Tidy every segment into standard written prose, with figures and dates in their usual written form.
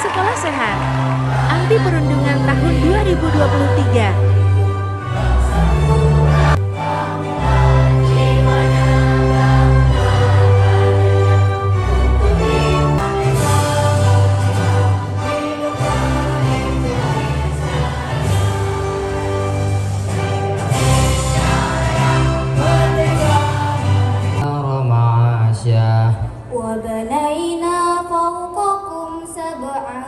Sekolah Sehat. Anti Perundungan tahun 2023. وبنينا فوقكم سبعا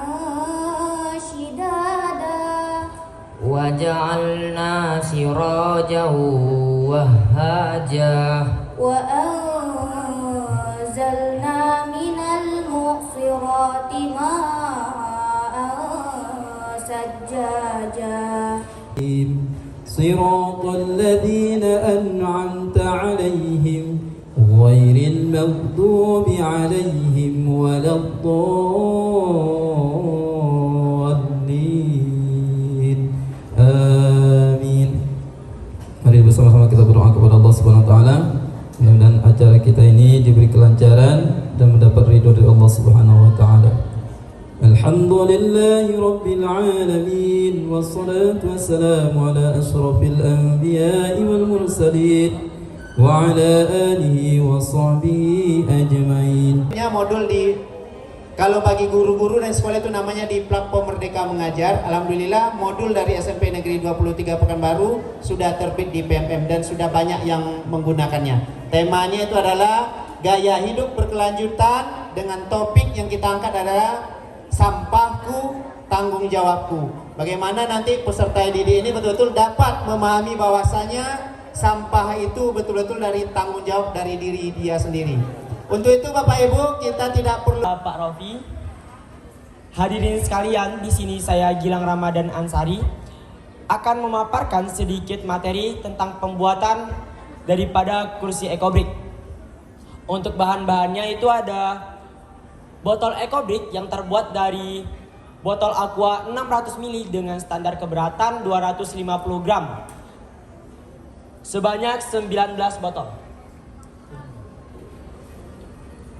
شدادا وجعلنا سراجا وهاجا وأنزلنا من المعصرات ماء سجاجا صراط الذين أنعمت عليهم غير المغضوب عليهم ولا الضالين آمين. Mari bersama-sama kita berdoa kepada Allah Subhanahu wa taala. Mudah-mudahan acara kita ini diberi kelancaran dan mendapat ridho dari Allah Subhanahu wa taala. Alhamdulillahi rabbil alamin wassalatu wassalamu ala asyrafil anbiya'i wal mursalin wa ala alihi wa sahbihi ajmain. Modul kalau bagi guru-guru dan sekolah itu namanya di platform Merdeka Mengajar. Alhamdulillah modul dari SMP Negeri 23 Pekanbaru sudah terbit di PMM dan sudah banyak yang menggunakannya. Temanya itu adalah gaya hidup berkelanjutan dengan topik yang kita angkat adalah sampahku tanggung jawabku. Bagaimana nanti peserta didik ini betul-betul dapat memahami bahwasanya sampah itu betul-betul dari tanggung jawab dari diri dia sendiri. Untuk itu Bapak Ibu kita tidak perlu Pak Rofi. Hadirin sekalian, di sini saya Gilang Ramadan Ansari akan memaparkan sedikit materi tentang pembuatan daripada kursi EcoBrick. Untuk bahan-bahannya itu ada botol EcoBrick yang terbuat dari botol aqua 600 ml dengan standar keberatan 250 gram. Sebanyak 19 botol.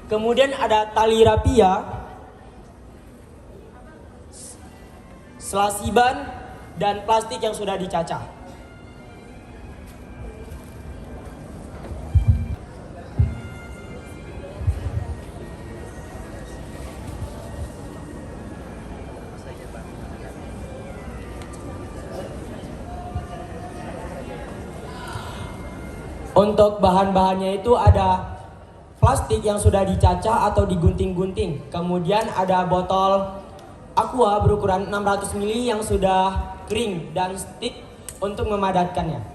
Kemudian ada tali rapia, selasi ban, dan plastik yang sudah dicacah. Untuk bahan-bahannya itu ada plastik yang sudah dicacah atau digunting-gunting. Kemudian ada botol aqua berukuran 600 ml yang sudah kering dan stick untuk memadatkannya.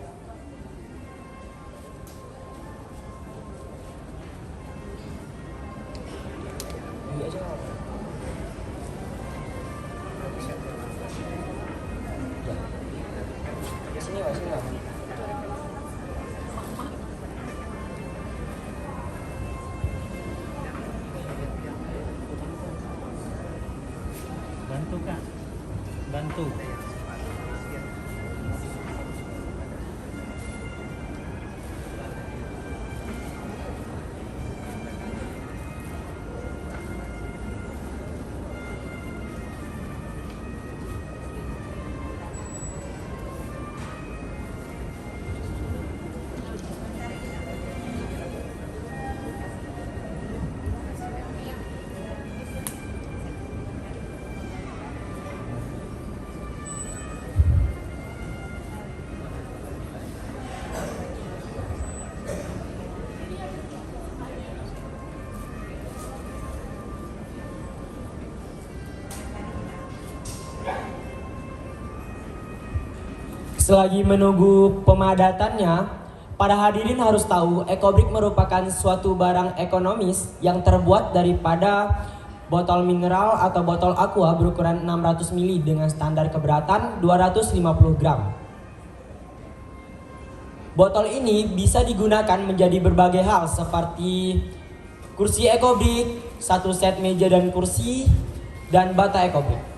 Bantu Kak, bantu. Selagi menunggu pemadatannya, para hadirin harus tahu EcoBrick merupakan suatu barang ekonomis yang terbuat daripada botol mineral atau botol aqua berukuran 600 ml dengan standar keberatan 250 gram. Botol ini bisa digunakan menjadi berbagai hal seperti kursi EcoBrick, satu set meja dan kursi, dan bata EcoBrick.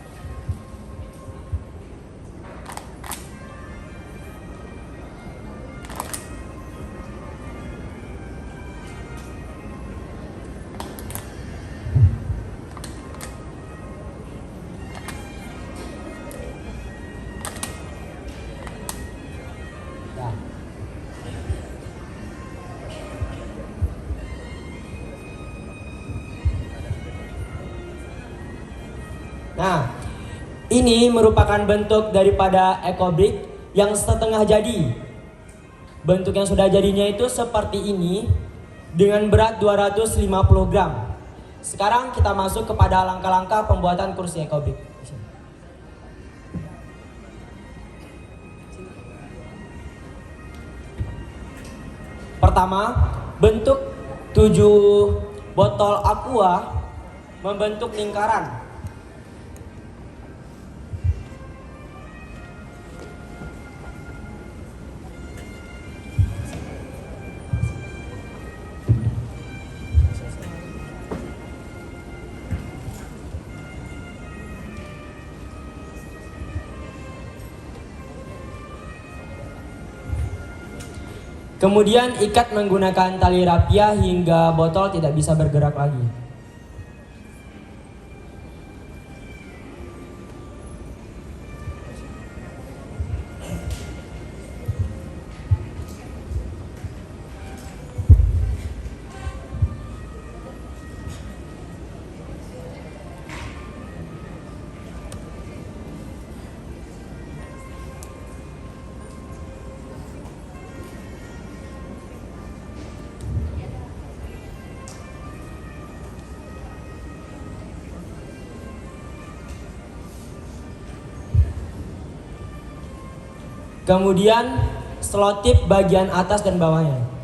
Nah, ini merupakan bentuk daripada ekobrik yang setengah jadi. Bentuk yang sudah jadinya itu seperti ini dengan berat 250 gram. Sekarang kita masuk kepada langkah-langkah pembuatan kursi ekobrik. Pertama, bentuk 7 botol aqua membentuk lingkaran. Kemudian ikat menggunakan tali rapia hingga botol tidak bisa bergerak lagi. Kemudian selotip bagian atas dan bawahnya.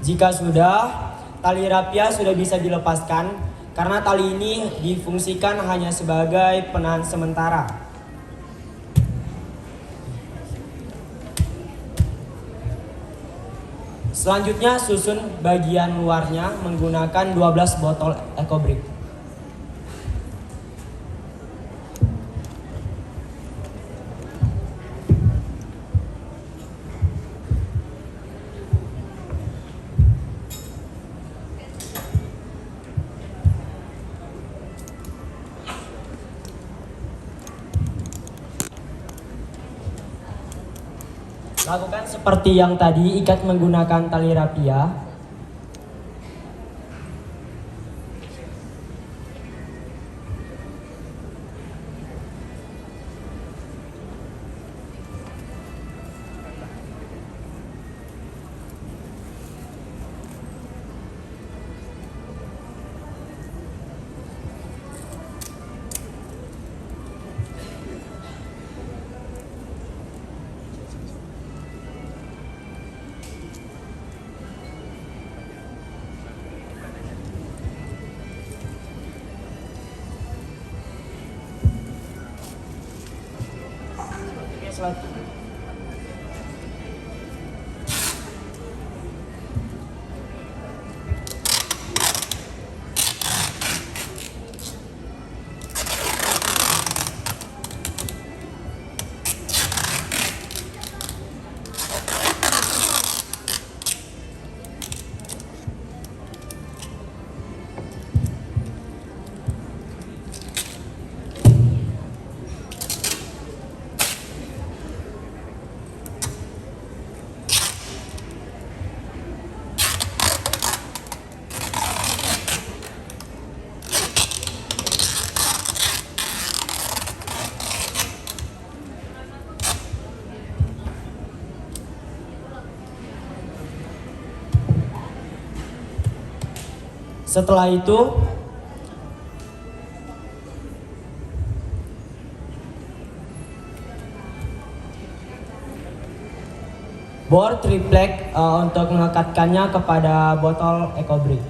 Jika sudah, tali rapia sudah bisa dilepaskan karena tali ini difungsikan hanya sebagai penahan sementara. Selanjutnya susun bagian luarnya menggunakan 12 botol ekobrik. Lakukan seperti yang tadi, ikat menggunakan tali rapia. Setelah itu bor triplek untuk mengekatkannya kepada botol EcoBrick.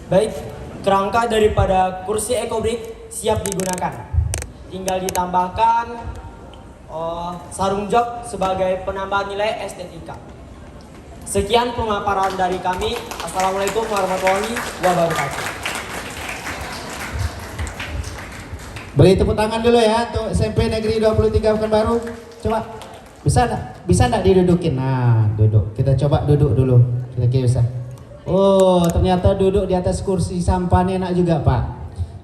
Baik, kerangka daripada kursi ekobrik siap digunakan. Tinggal ditambahkan sarung jok sebagai penambah nilai estetika. Sekian pemaparan dari kami. Assalamualaikum warahmatullahi wabarakatuh. Beri tepuk tangan dulu ya untuk SMP Negeri 23 Pekanbaru. Coba bisa enggak didudukin? Nah, duduk. Kita coba duduk dulu. Kira-kira bisa. Oh, ternyata duduk di atas kursi sampah ini enak juga, Pak.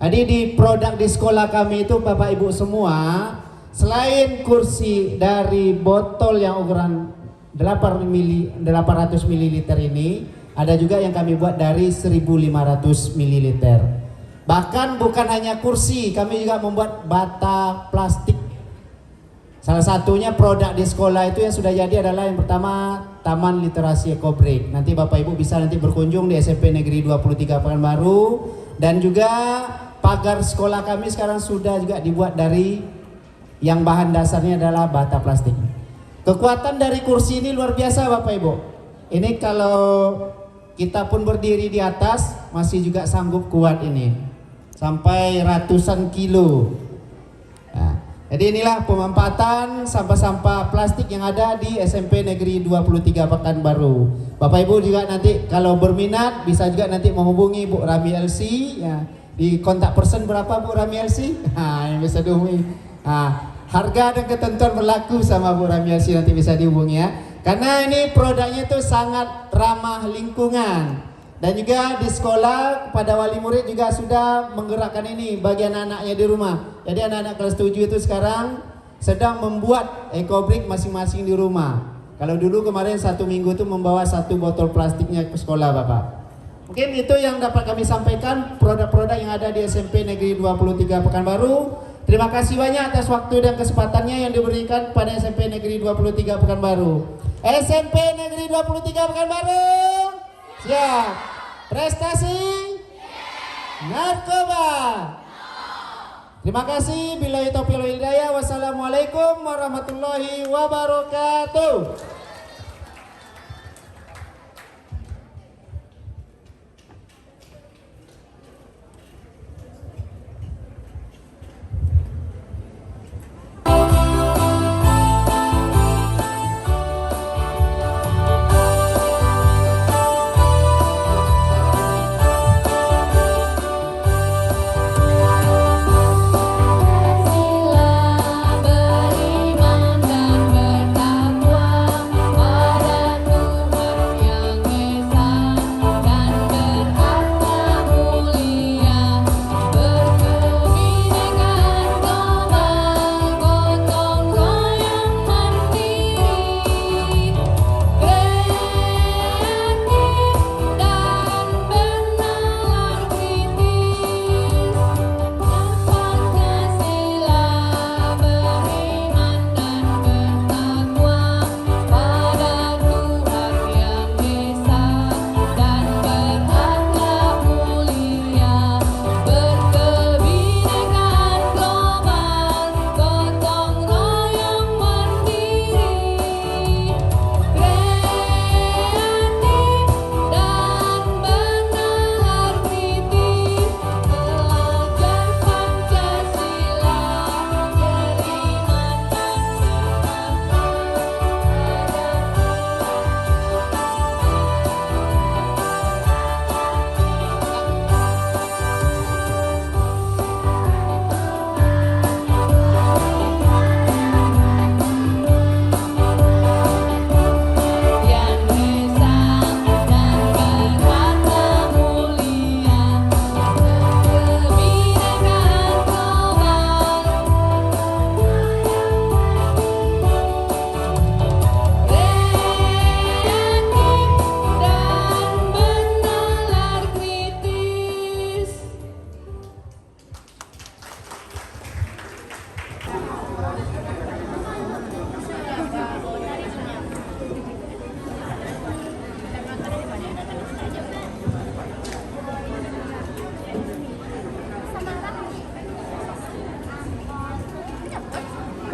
Jadi di produk di sekolah kami itu Bapak Ibu semua, selain kursi dari botol yang ukuran 800 ml ini, ada juga yang kami buat dari 1500 ml. Bahkan bukan hanya kursi, kami juga membuat bata plastik. Salah satunya produk di sekolah itu yang sudah jadi adalah yang pertama Taman Literasi Ekobrik. Nanti Bapak Ibu bisa nanti berkunjung di SMP Negeri 23 Pekanbaru, dan juga pagar sekolah kami sekarang sudah juga dibuat dari yang bahan dasarnya adalah bata plastik. Kekuatan dari kursi ini luar biasa Bapak Ibu. Ini kalau kita pun berdiri di atas masih juga sanggup kuat ini. Sampai ratusan kilo. Nah, jadi inilah pemanfaatan sampah-sampah plastik yang ada di SMP Negeri 23 Pekanbaru. Bapak Ibu juga nanti kalau berminat bisa juga nanti menghubungi Bu Rami LC ya. Di kontak person berapa Bu Rami LC? Yang bisa dihubungi. Harga dan ketentuan berlaku sama Bu Rami LC, nanti bisa dihubungi ya. Karena ini produknya itu sangat ramah lingkungan. Dan juga di sekolah pada wali murid juga sudah menggerakkan ini bagi anak-anaknya di rumah. Jadi anak-anak kelas 7 itu sekarang sedang membuat ekobrik masing-masing di rumah. Kalau dulu kemarin 1 minggu itu membawa 1 botol plastiknya ke sekolah Bapak. Mungkin itu yang dapat kami sampaikan produk-produk yang ada di SMP Negeri 23 Pekanbaru. Terima kasih banyak atas waktu dan kesempatannya yang diberikan pada SMP Negeri 23 Pekanbaru. SMP Negeri 23 Pekanbaru siap. Prestasi narkoba. Terima kasih. Billahi taufiq wal hidayah. Wassalamualaikum warahmatullahi wabarakatuh.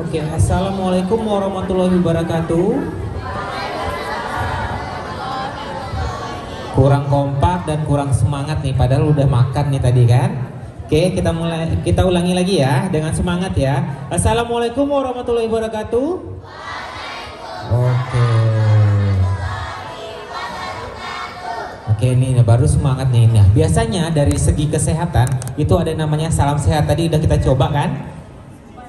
Oke, assalamualaikum warahmatullahi wabarakatuh. Kurang kompak dan kurang semangat nih, padahal udah makan nih tadi kan. Oke, kita ulangi lagi ya dengan semangat ya. Assalamualaikum warahmatullahi wabarakatuh. Oke, ini baru semangat nih. Nah, biasanya dari segi kesehatan itu ada namanya salam sehat. Tadi udah kita coba kan?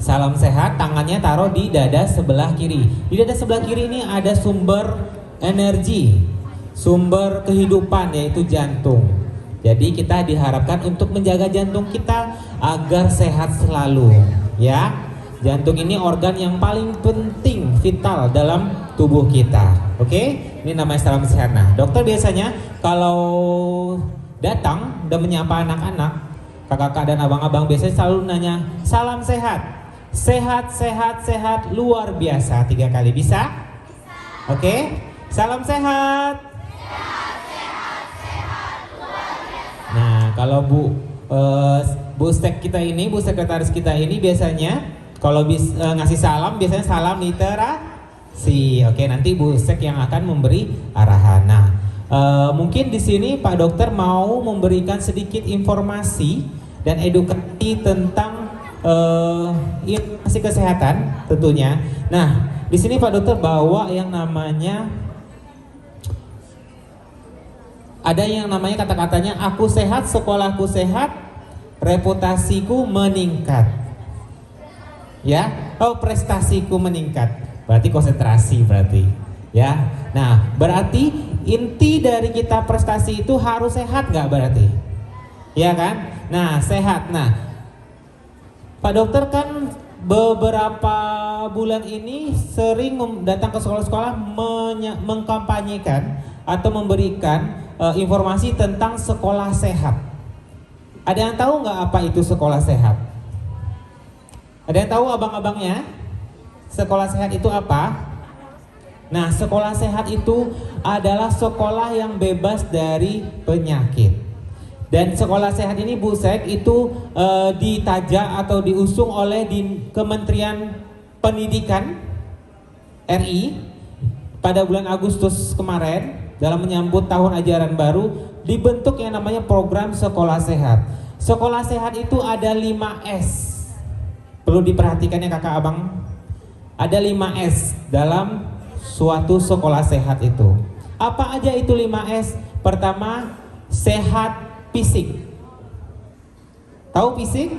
Salam sehat, tangannya taruh di dada sebelah kiri. Di dada sebelah kiri ini ada sumber energi, sumber kehidupan, yaitu jantung. Jadi kita diharapkan untuk menjaga jantung kita agar sehat selalu, ya. Jantung ini organ yang paling penting, vital dalam tubuh kita. Oke, ini namanya salam sehat. Nah, dokter biasanya kalau datang dan menyapa anak-anak, kakak-kakak dan abang-abang biasanya selalu nanya salam sehat, sehat, sehat, sehat, luar biasa 3 kali, bisa? Oke, salam sehat. Nah, kalau Bu Stek kita ini, Bu Sekretaris kita ini biasanya kalau ngasih salam biasanya salam literasi. Oke, nanti Bu Stek yang akan memberi arahan. Nah, mungkin di sini Pak Dokter mau memberikan sedikit informasi dan edukasi tentang informasi kesehatan tentunya. Nah, di sini Pak Dokter bawa yang namanya kata-katanya aku sehat, sekolahku sehat, reputasiku meningkat. Ya, prestasiku meningkat. Berarti konsentrasi berarti. Ya. Nah, berarti inti dari kita prestasi itu harus sehat nggak berarti? Ya kan? Nah, sehat. Nah, Pak Dokter kan beberapa bulan ini sering datang ke sekolah-sekolah mengkampanyekan atau memberikan informasi tentang sekolah sehat. Ada yang tahu nggak apa itu sekolah sehat? Ada yang tahu abang-abangnya? Sekolah sehat itu apa? Nah, sekolah sehat itu adalah sekolah yang bebas dari penyakit. Dan sekolah sehat ini Bu Sek itu ditajak atau diusung oleh di Kementerian Pendidikan RI pada bulan Agustus kemarin dalam menyambut tahun ajaran baru dibentuk yang namanya program sekolah sehat. Sekolah sehat itu ada 5S. Perlu diperhatikan ya kakak abang. Ada 5S dalam suatu sekolah sehat itu. Apa aja itu 5S? Pertama, sehat fisik. Tahu fisik?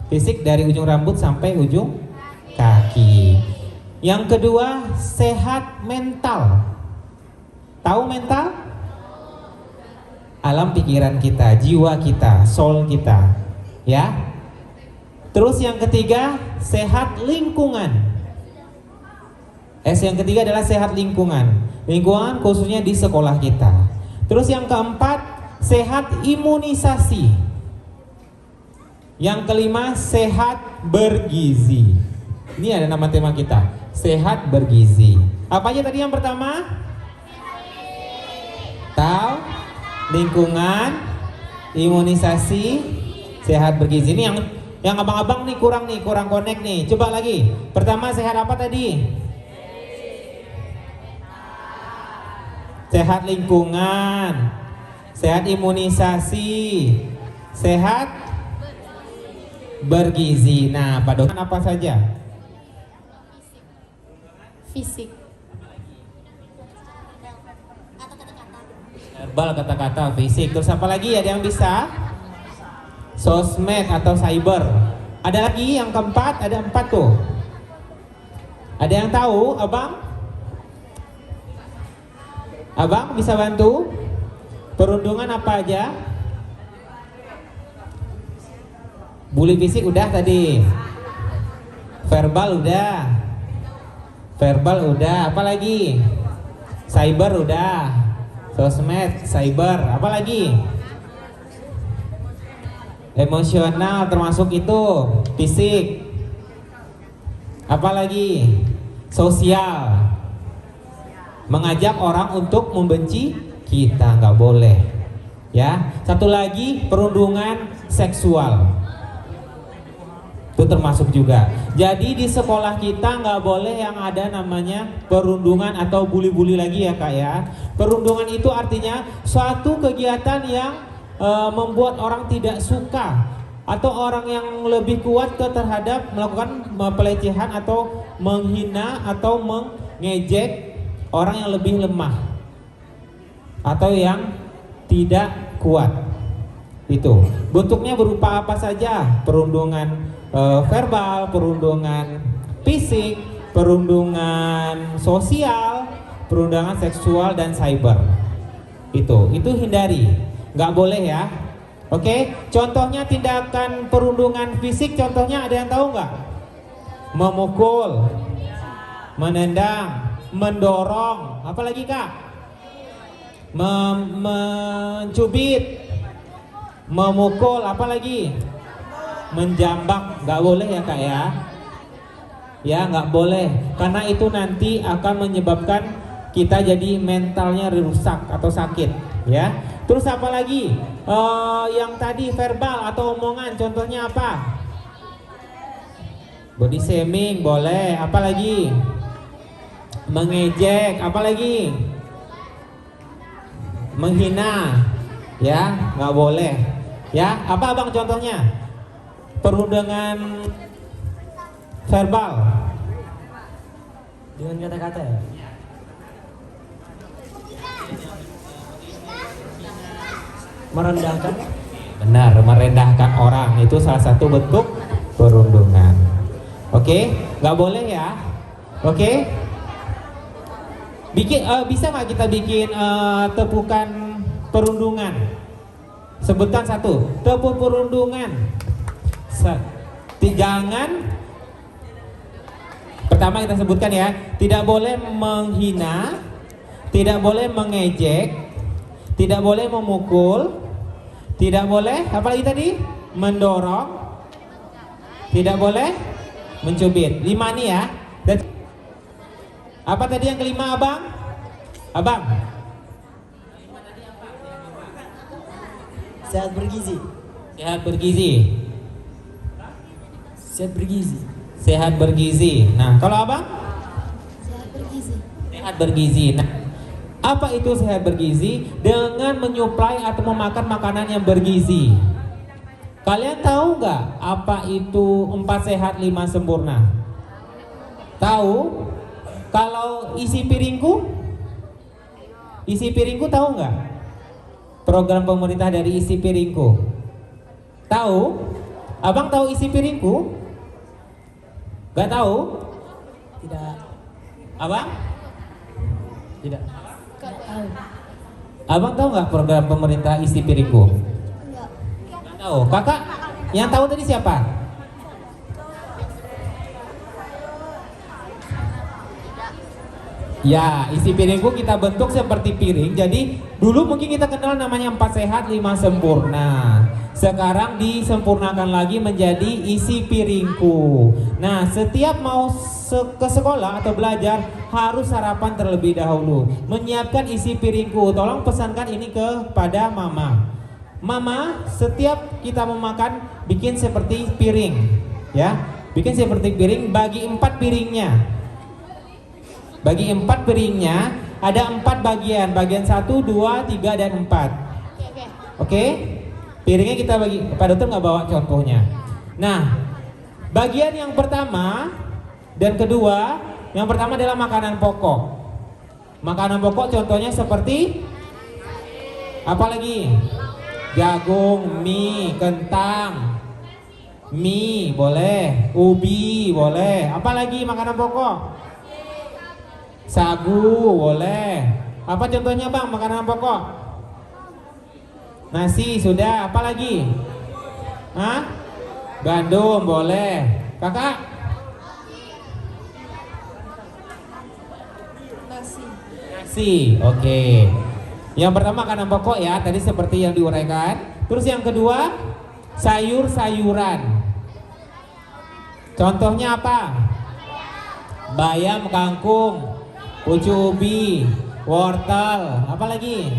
Fisik dari ujung rambut sampai ujung kaki. Yang kedua, sehat mental. Tahu mental? Alam pikiran kita, jiwa kita, soul kita. Ya. Terus yang ketiga, sehat lingkungan. S yang ketiga adalah sehat lingkungan. Lingkungan khususnya di sekolah kita. Terus yang keempat, sehat imunisasi. Yang kelima, sehat bergizi. Ini ada nama tema kita, sehat bergizi. Apa aja tadi yang pertama? Tahu? Lingkungan, imunisasi, sehat bergizi. Ini yang abang-abang nih kurang connect nih. Coba lagi. Pertama, sehat apa tadi? Sehat lingkungan, sehat imunisasi, sehat bergizi. Nah, Pak Dokter apa saja? Fisik. Verbal, kata-kata, fisik. Terus apa lagi? Ada yang bisa? Sosmed atau cyber. Ada lagi yang keempat, ada 4 tuh. Ada yang tahu, abang? Abang bisa bantu? Perundungan apa aja? Bully fisik udah tadi. Verbal udah. Verbal udah. Apa lagi? Cyber udah. Sosmed, cyber. Apa lagi? Emosional termasuk itu. Fisik. Apa lagi? Sosial. Mengajak orang untuk membenci kita, nggak boleh. Ya. Satu lagi, perundungan seksual. itu termasuk juga. Jadi di sekolah kita nggak boleh yang ada namanya perundungan atau bully-bully lagi ya Kak ya. Perundungan itu artinya suatu kegiatan yang membuat orang tidak suka atau orang yang lebih kuat terhadap melakukan pelecehan atau menghina atau mengejek orang yang lebih lemah atau yang tidak kuat. Itu bentuknya berupa apa saja? Perundungan verbal, perundungan fisik, perundungan sosial, perundungan seksual dan cyber. Itu hindari, nggak boleh ya. Oke, contohnya tindakan perundungan fisik, contohnya ada yang tahu nggak? Memukul, menendang, mendorong, apalagi Kak? Mencubit, memukul, apalagi? Menjambak, nggak boleh ya Kak ya. Ya nggak boleh, karena itu nanti akan menyebabkan kita jadi mentalnya rusak atau sakit ya. Terus apa lagi? Yang tadi verbal atau omongan, contohnya apa? Body shaming boleh, apalagi? Mengejek, apalagi? Menghina, ya nggak boleh. Ya, apa abang contohnya? Perundungan verbal Dengan kata-kata ya. Merendahkan. benar, merendahkan orang itu salah satu bentuk perundungan. Oke, nggak boleh ya. Oke, bikin bisa nggak kita bikin tepukan perundungan? Sebutkan satu tepuk perundungan. Jangan, pertama kita sebutkan ya, tidak boleh menghina, tidak boleh mengejek, tidak boleh memukul, tidak boleh apalagi tadi, mendorong, tidak boleh mencubit. 5 nih ya. Dan apa tadi yang kelima abang? Abang? Sehat bergizi. Sehat bergizi. Sehat bergizi. Sehat bergizi. Nah, kalau abang? Sehat bergizi. Sehat bergizi. Nah, apa itu sehat bergizi? Dengan menyuplai atau memakan makanan yang bergizi. Kalian tahu nggak apa itu 4 sehat 5 sempurna? Tahu? Kalau isi piringku? Isi piringku tahu nggak? Program pemerintah dari isi piringku. Tahu? Abang tahu isi piringku? Gak tahu? Tidak. Abang? Tidak. Abang tahu nggak program pemerintah isi piringku? Nggak tahu. Kakak yang tahu tadi siapa? Ya, isi piringku kita bentuk seperti piring. Jadi dulu mungkin kita kenal namanya 4 sehat 5 sempurna. Sekarang disempurnakan lagi menjadi isi piringku. Nah, setiap mau ke sekolah atau belajar harus sarapan terlebih dahulu. Menyiapkan isi piringku. Tolong pesankan ini kepada mama. Mama, setiap kita memakan bikin seperti piring, ya. Bikin seperti piring, bagi 4 piringnya. Bagi 4 piringnya ada 4 bagian. Bagian 1, 2, 3, dan 4. Oke? Piringnya kita bagi. Pak Dokter nggak bawa contohnya. Nah, bagian yang pertama dan kedua, yang pertama adalah makanan pokok. Makanan pokok contohnya seperti apa lagi? Jagung, mie, kentang, mie boleh, ubi boleh. Apa lagi makanan pokok? Sagu boleh. Apa contohnya bang makanan pokok? Nasi sudah. Apa lagi? Hah? Gandum boleh. Kakak? Nasi. Oke. Yang pertama makanan pokok ya. Tadi seperti yang diuraikan. Terus yang kedua sayur-sayuran. Contohnya apa? Bayam, kangkung, pucuk ubi, wortel, apa lagi?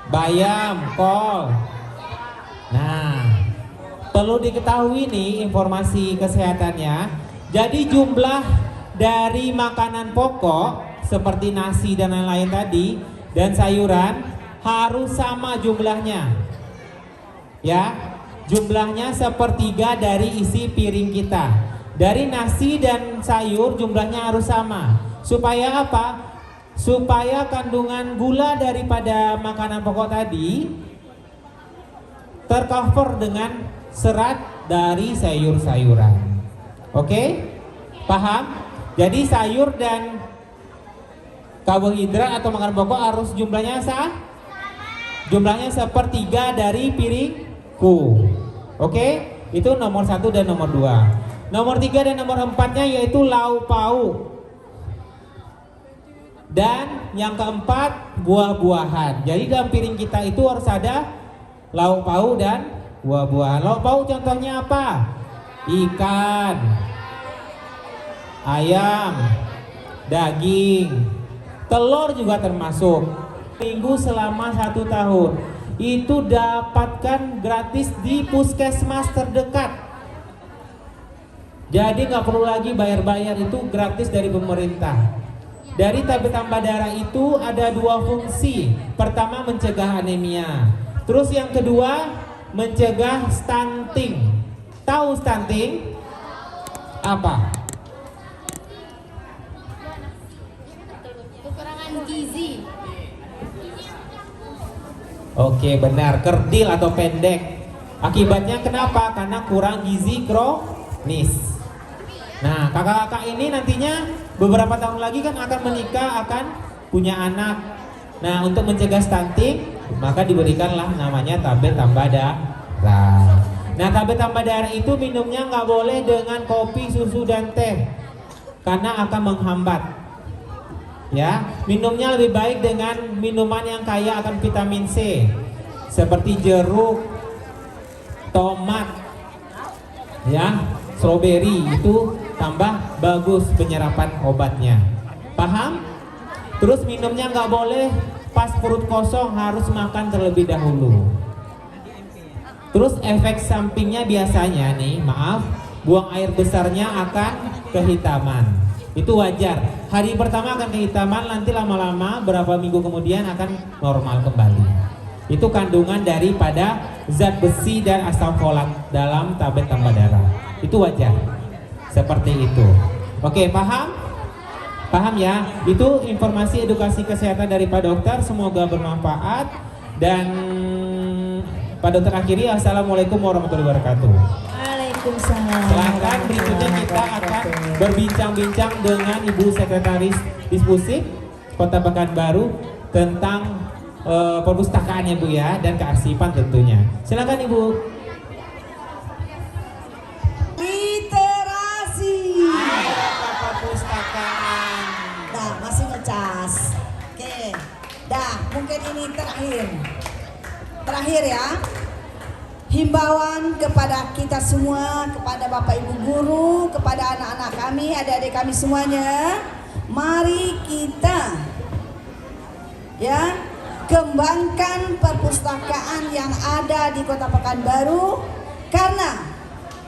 Bayam, kol. Nah, perlu diketahui nih informasi kesehatannya. Jadi jumlah dari makanan pokok seperti nasi dan lain-lain tadi dan sayuran harus sama jumlahnya. Ya, jumlahnya sepertiga dari isi piring kita. Dari nasi dan sayur jumlahnya harus sama. Supaya apa? Supaya kandungan gula daripada makanan pokok tadi tercover dengan serat dari sayur-sayuran. Oke? Paham? Jadi sayur dan karbohidrat atau makanan pokok harus jumlahnya jumlahnya sepertiga dari piringku. Oke? Itu nomor 1 dan nomor 2. Nomor 3 dan nomor 4-nya yaitu lauk pauk. Dan yang keempat, buah-buahan. Jadi dalam piring kita itu harus ada lauk pauk dan buah-buahan. Lauk pauk contohnya apa? Ikan, ayam, daging, telur juga termasuk. Minggu selama 1 tahun itu dapatkan gratis di puskesmas terdekat. Jadi nggak perlu lagi bayar-bayar, itu gratis dari pemerintah. Dari tablet tambah darah itu ada 2 fungsi. Pertama mencegah anemia. Terus yang kedua mencegah stunting. Tahu stunting? Apa? Kekurangan gizi. Oke, benar, kerdil atau pendek. Akibatnya kenapa? Karena kurang gizi kronis. Nah, kakak-kakak ini nantinya beberapa tahun lagi kan akan menikah, akan punya anak. Nah, untuk mencegah stunting, maka diberikanlah namanya tablet tambah darah. Nah, tablet tambah darah itu minumnya nggak boleh dengan kopi, susu, dan teh, karena akan menghambat. Ya, minumnya lebih baik dengan minuman yang kaya akan vitamin C, seperti jeruk, tomat, ya, strawberry, itu tambah bagus penyerapan obatnya. Paham? Terus minumnya nggak boleh pas perut kosong, harus makan terlebih dahulu. Terus efek sampingnya biasanya nih, maaf, buang air besarnya akan kehitaman. Itu wajar. Hari pertama akan kehitaman, nanti lama-lama berapa minggu kemudian akan normal kembali. Itu kandungan daripada zat besi dan asam folat dalam tablet tambah darah. Itu wajar. Seperti itu. Oke, paham? Paham ya? Itu informasi edukasi kesehatan dari Pak Dokter. Semoga bermanfaat. Dan Pak Dokter akhiri, assalamualaikum warahmatullahi wabarakatuh. Waalaikumsalam. Silakan, berikutnya kita akan berbincang-bincang dengan Ibu Sekretaris Dispusik Kota Pekanbaru tentang perpustakaan ya Bu ya, dan kearsipan tentunya. Silakan Ibu. Literasi. Perpustakaan. Dah, masih ngecas. Oke. Dah, mungkin ini terakhir ya. Himbauan kepada kita semua, kepada Bapak Ibu guru, kepada anak-anak kami, adik-adik kami semuanya. Mari kita ya kembangkan perpustakaan yang ada di Kota Pekanbaru, karena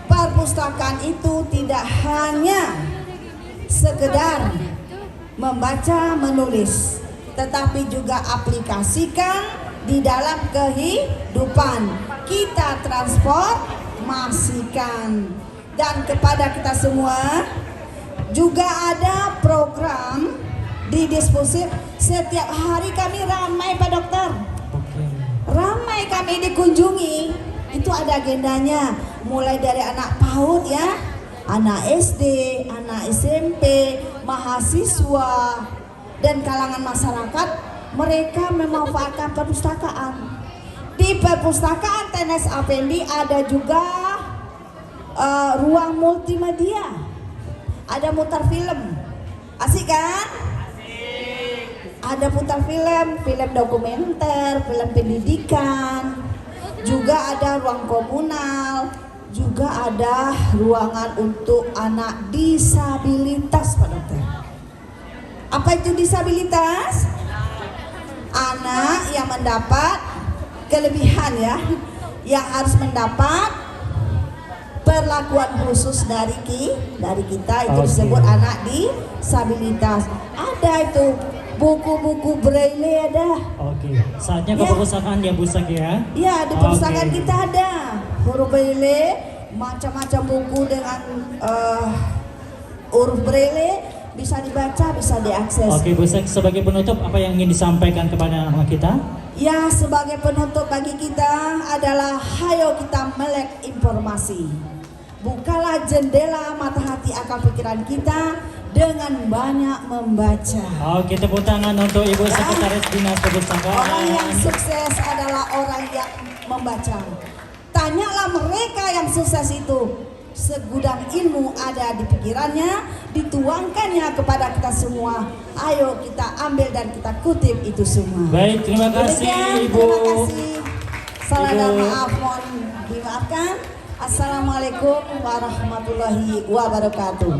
perpustakaan itu tidak hanya sekedar membaca menulis, tetapi juga aplikasikan di dalam kehidupan. Kita transformasikan. Dan kepada kita semua juga ada program di Dispusik. Setiap hari kami ramai Pak Dokter, ramai kami dikunjungi. Itu ada agendanya, mulai dari anak PAUD ya, anak SD, anak SMP, mahasiswa, dan kalangan masyarakat. Mereka memanfaatkan perpustakaan. Di perpustakaan TNS Afendi ada juga ruang multimedia, ada mutar film. Asik kan? Ada putar film dokumenter, film pendidikan, juga ada ruang komunal, juga ada ruangan untuk anak disabilitas Pak Dokter. Apa itu disabilitas? Anak yang mendapat kelebihan ya, yang harus mendapat perlakuan khusus dari kita itu disebut anak disabilitas. Ada itu buku-buku braille ada. Oke, saatnya ke Ya. perpustakaan ya Bu Sak ya. Ya, di perpustakaan Oke. kita ada huruf braille, macam-macam buku dengan huruf braille bisa dibaca, bisa diakses. Oke Bu Sak, sebagai penutup apa yang ingin disampaikan kepada anak kita? Ya, sebagai penutup bagi kita adalah hayo kita melek informasi. Bukalah jendela mata hati akal pikiran kita dengan banyak membaca. Oke, tepuk tangan untuk Ibu Sekretaris Dinas Orang Perpustakaan. yang sukses adalah orang yang membaca. Tanyalah mereka yang sukses itu. Segudang ilmu ada di pikirannya, dituangkannya kepada kita semua. Ayo kita ambil dan kita kutip itu semua. Baik, terima kasih Demikian, Ibu. terima kasih. Salah dan Ibu. maaf mohon dimaafkan. Assalamualaikum warahmatullahi wabarakatuh.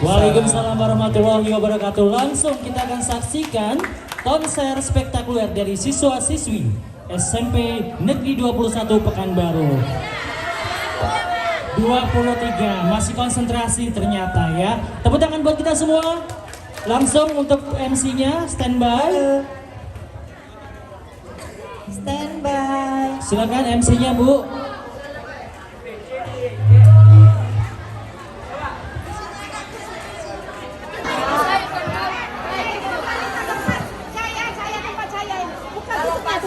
Waalaikumsalam warahmatullahi wabarakatuh. Langsung kita akan saksikan konser spektakuler dari siswa-siswi SMP Negeri 21 Pekanbaru. 23 masih konsentrasi ternyata ya. Tepuk tangan buat kita semua. Langsung untuk MC-nya standby. Standby. Silakan MC-nya Bu.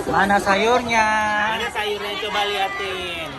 Mana sayurnya? Mana sayurnya, coba liatin.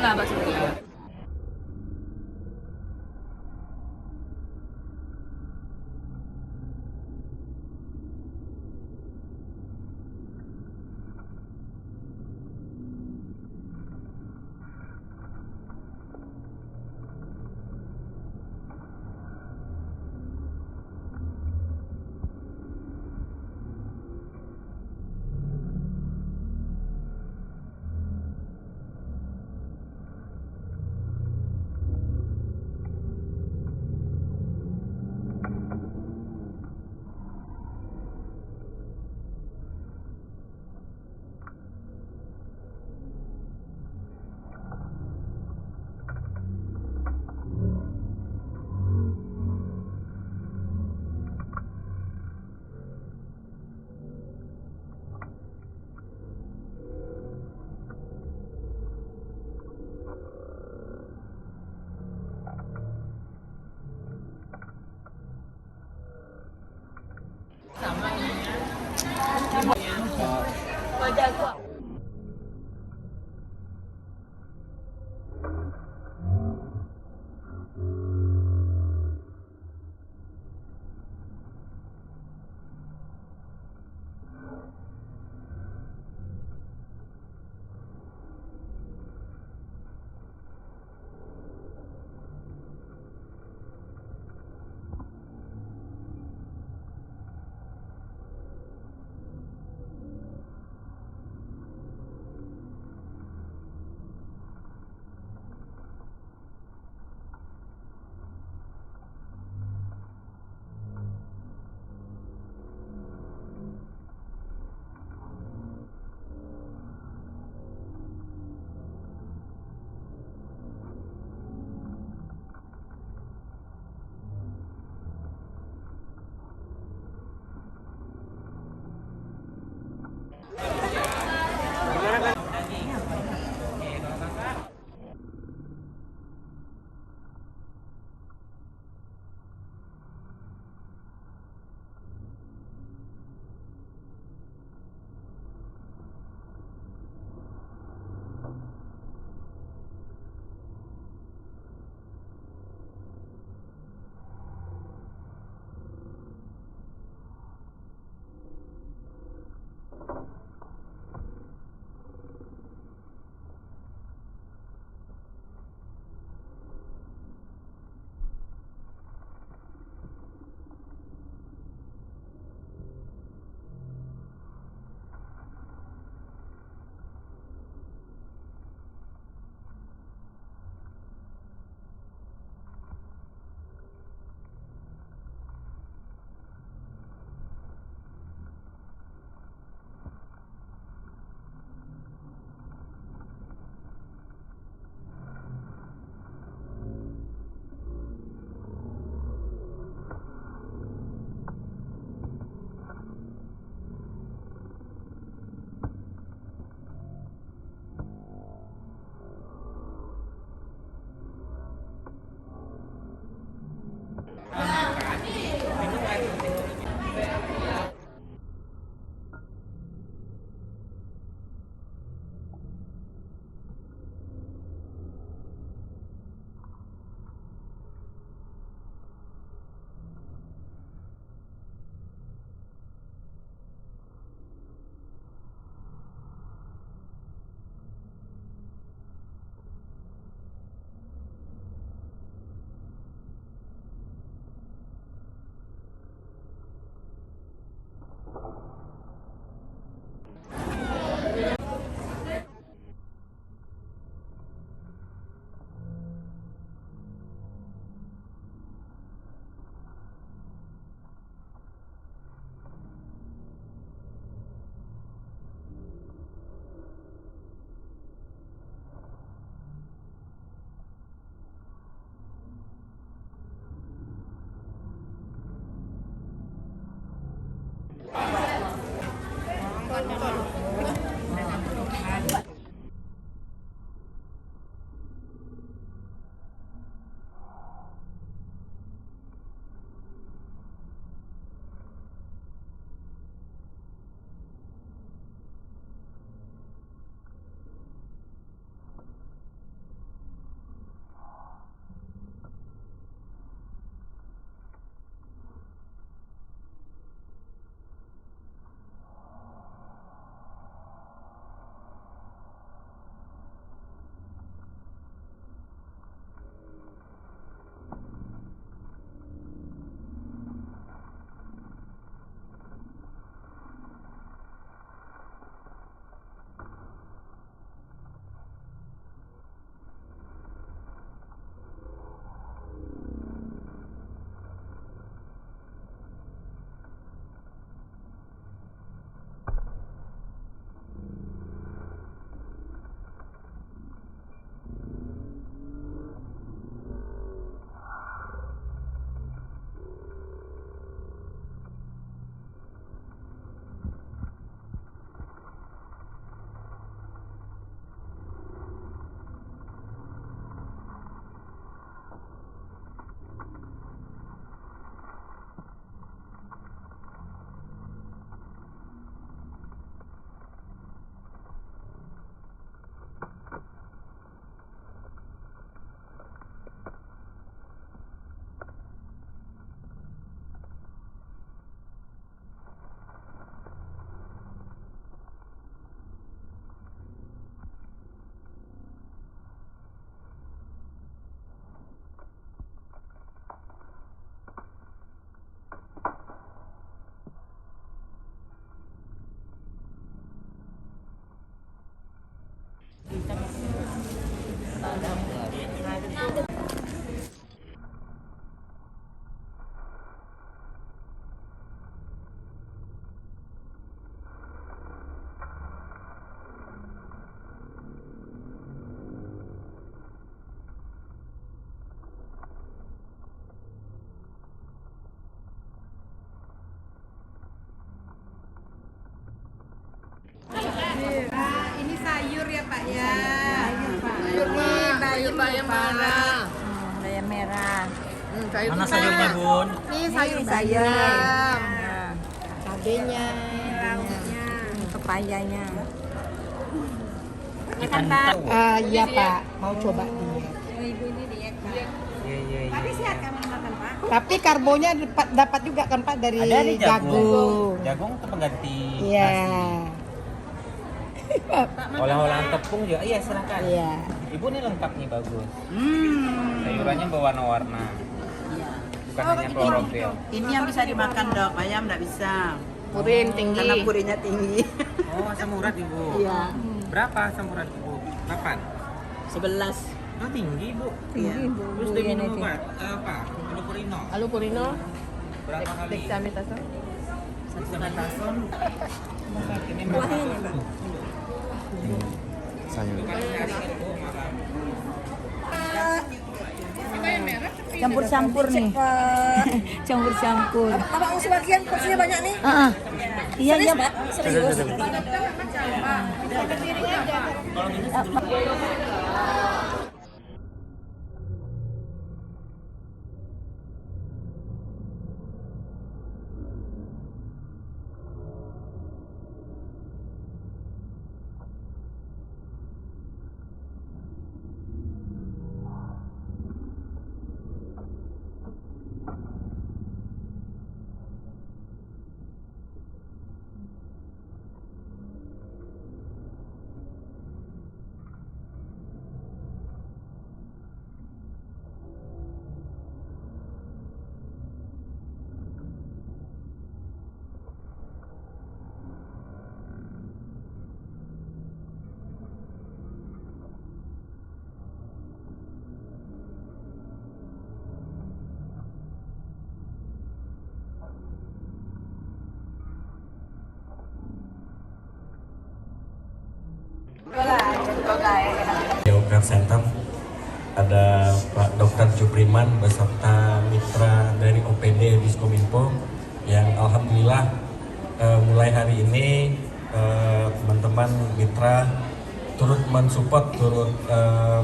lah maksudnya. Pak ya. Ini bayam merah. Bayam merah. Mana sayurnya, Bun? Ini sayur bayam. Cabenya, pepayanya. Kita Iya Pak, mau coba dia. Tapi sehat kan makan Pak. Tapi karbonya dapat juga kan Pak dari ada nih jagung. Jagung itu pengganti Iya. nasi. Olah-olahan tepung juga. Iya, silakan. Iya. Ibu ini lengkap nih, bagus. Sayurannya berwarna-warna. Bukan hanya klorofil. Ini yang bisa dimakan dok, ayam nggak bisa. Purin tinggi. Karena purinnya tinggi. Oh, asam urat Ibu. Iya. Berapa asam urat Ibu? 8. 11. Oh, tinggi Bu. Iya. Terus dia minum obat apa? Alupurino. Alupurino. Berapa kali? Dexamethasone. Dexamethasone. Ini berapa Buahnya, dosis? Campur-campur nih. Campur-campur. Bapak mau sebagian porsinya banyak nih. Iya iya Pak. Serius. Care Center ada Pak Dr. Jupriman beserta mitra dari OPD Diskominfo yang alhamdulillah mulai hari ini teman-teman mitra turut mensupport, turut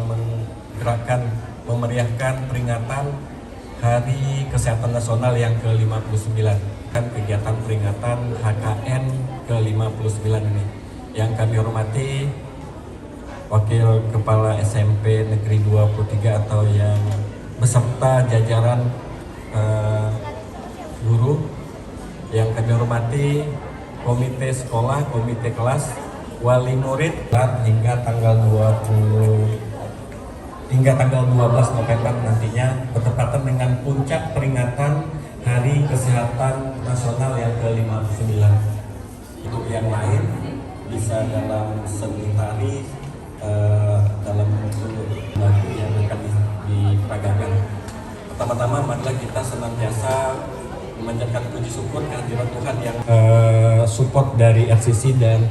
menggerakkan, memeriahkan peringatan Hari Kesehatan Nasional yang ke-59 kan kegiatan peringatan HKN ke-59 ini yang kami hormati Wakil Kepala SMP Negeri 23 atau yang beserta jajaran guru yang kami hormati, komite sekolah, komite kelas, wali murid hingga tanggal 12 November nantinya bertepatan dengan puncak peringatan Hari Kesehatan Nasional yang ke-59. Untuk yang lain bisa dalam seni tari, dalam lagu yang akan diperagakan. Pertama-tama marilah kita senantiasa memanjatkan puji syukur kehadiran Tuhan yang support dari RCC dan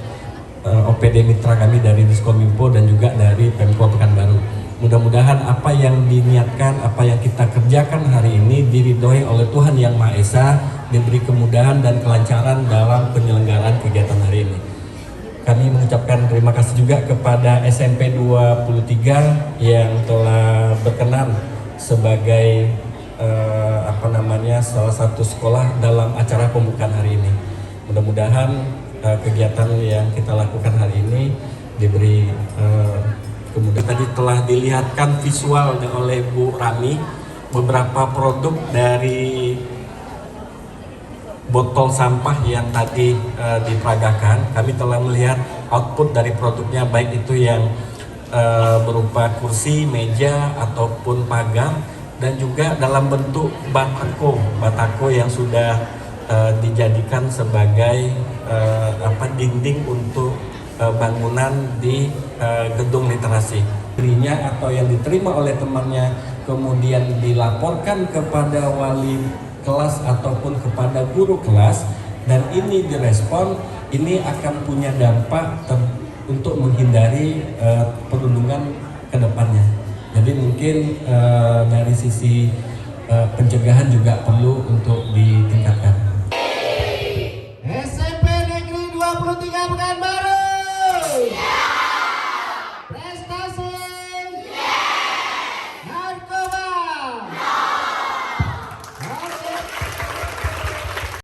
OPD mitra kami dari Diskominfo dan juga dari Pemkot Pekanbaru. Mudah-mudahan apa yang diniatkan, apa yang kita kerjakan hari ini diridhoi oleh Tuhan Yang Maha Esa, diberi kemudahan dan kelancaran dalam penyelenggaraan kegiatan hari ini. Kami mengucapkan terima kasih juga kepada SMP 23 yang telah berkenan sebagai salah satu sekolah dalam acara pembukaan hari ini. Mudah-mudahan kegiatan yang kita lakukan hari ini diberi kemudian tadi telah dilihatkan visual oleh Bu Rami beberapa produk dari botol sampah yang tadi diperagakan. Kami telah melihat output dari produknya, baik itu yang berupa kursi, meja ataupun pagar, dan juga dalam bentuk batako yang sudah dijadikan sebagai dinding untuk bangunan di gedung literasi. Dirinya atau yang diterima oleh temannya kemudian dilaporkan kepada wali kelas ataupun kepada guru kelas, dan ini direspon, ini akan punya dampak untuk menghindari perundungan ke depannya. Jadi mungkin dari sisi pencegahan juga perlu untuk